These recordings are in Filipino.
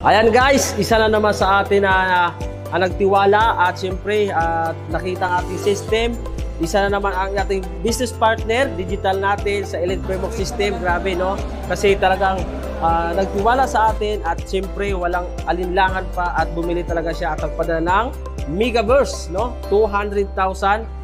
Ayan guys, isa na naman sa atin na nagtiwala at siyempre nakita ang ating system. Isa na naman ang ating business partner, digital natin sa Elite Framework System. Grabe no? Kasi talagang nagtiwala sa atin at siyempre walang alinlangan pa at bumili talaga siya at nagpadala ng Megaverse, no? 200,000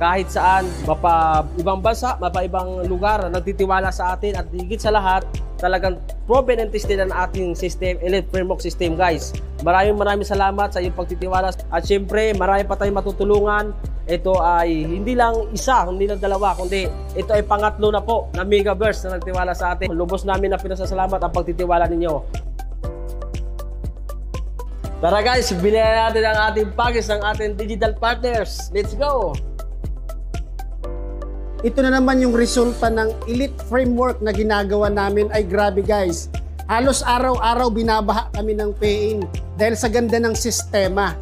kahit saan, mapa ibang bansa, mapa ibang lugar, nagtitiwala sa atin at higit sa lahat, talagang proven and tested ang ating system, Elite Framework System guys. Maraming salamat sa iyong pagtitiwala at syempre marami pa tayong matutulungan. Ito ay hindi lang isa, hindi lang dalawa, kundi ito ay pangatlo na po na Megaverse na nagtiwala sa atin. Lubos namin na pinasasalamat ang pagtitiwala ninyo. Tara guys, bilhin natin ang ating package ng ating digital partners. Let's go! Ito na naman yung resulta ng Elite Framework na ginagawa namin. Ay grabe guys, halos araw-araw binabaha kami ng pay-in dahil sa ganda ng sistema.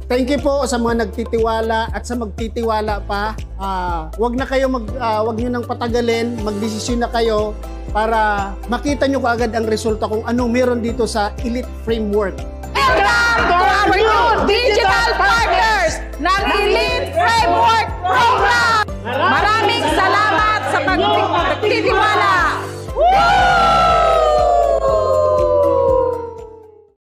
Thank you po sa mga nagtitiwala at sa magtitiwala pa. Wag niyo nang patagalin, magdesisyon na kayo para makita nyo kaagad ang resulta kung anong meron dito sa Elite Framework. Welcome to our new digital partners ng Elite Framework Program!